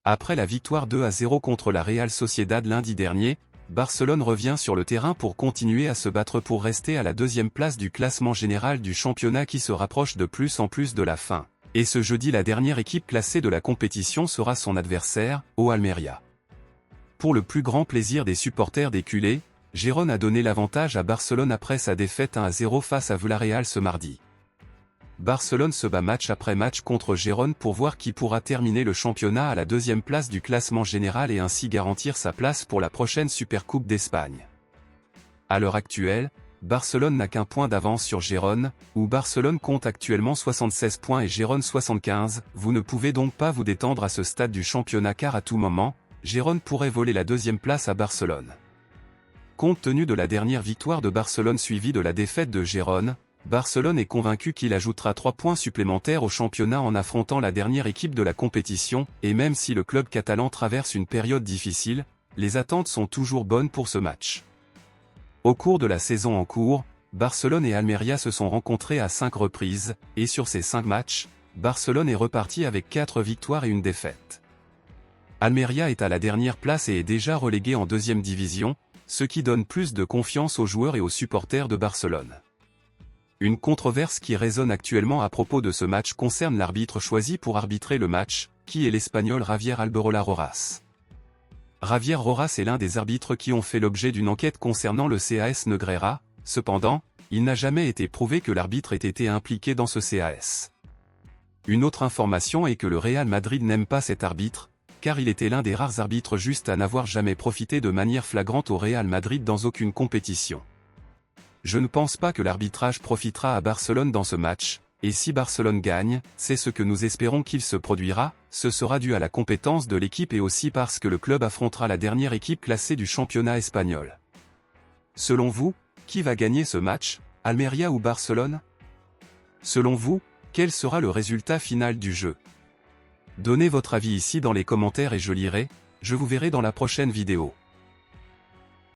Après la victoire 2-0 contre la Real Sociedad lundi dernier, Barcelone revient sur le terrain pour continuer à se battre pour rester à la deuxième place du classement général du championnat qui se rapproche de plus en plus de la fin. Et ce jeudi, la dernière équipe classée de la compétition sera son adversaire, au Almeria. Pour le plus grand plaisir des supporters des culés, Gérone a donné l'avantage à Barcelone après sa défaite 1-0 face à Villarreal ce mardi. Barcelone se bat match après match contre Gérone pour voir qui pourra terminer le championnat à la deuxième place du classement général et ainsi garantir sa place pour la prochaine Supercoupe d'Espagne. À l'heure actuelle, Barcelone n'a qu'un point d'avance sur Gérone, où Barcelone compte actuellement 76 points et Gérone 75. Vous ne pouvez donc pas vous détendre à ce stade du championnat car à tout moment, Gérone pourrait voler la deuxième place à Barcelone. Compte tenu de la dernière victoire de Barcelone suivie de la défaite de Gérone, Barcelone est convaincu qu'il ajoutera 3 points supplémentaires au championnat en affrontant la dernière équipe de la compétition, et même si le club catalan traverse une période difficile, les attentes sont toujours bonnes pour ce match. Au cours de la saison en cours, Barcelone et Almeria se sont rencontrés à 5 reprises, et sur ces 5 matchs, Barcelone est reparti avec 4 victoires et une défaite. Almeria est à la dernière place et est déjà relégué en deuxième division, ce qui donne plus de confiance aux joueurs et aux supporters de Barcelone. Une controverse qui résonne actuellement à propos de ce match concerne l'arbitre choisi pour arbitrer le match, qui est l'Espagnol Javier Alberola Rojas. Javier Rojas est l'un des arbitres qui ont fait l'objet d'une enquête concernant le CAS Negreira, cependant, il n'a jamais été prouvé que l'arbitre ait été impliqué dans ce CAS. Une autre information est que le Real Madrid n'aime pas cet arbitre, car il était l'un des rares arbitres justes à n'avoir jamais profité de manière flagrante au Real Madrid dans aucune compétition. Je ne pense pas que l'arbitrage profitera à Barcelone dans ce match, et si Barcelone gagne, c'est ce que nous espérons qu'il se produira, ce sera dû à la compétence de l'équipe et aussi parce que le club affrontera la dernière équipe classée du championnat espagnol. Selon vous, qui va gagner ce match, Almeria ou Barcelone? Selon vous, quel sera le résultat final du jeu? Donnez votre avis ici dans les commentaires et je lirai, je vous verrai dans la prochaine vidéo.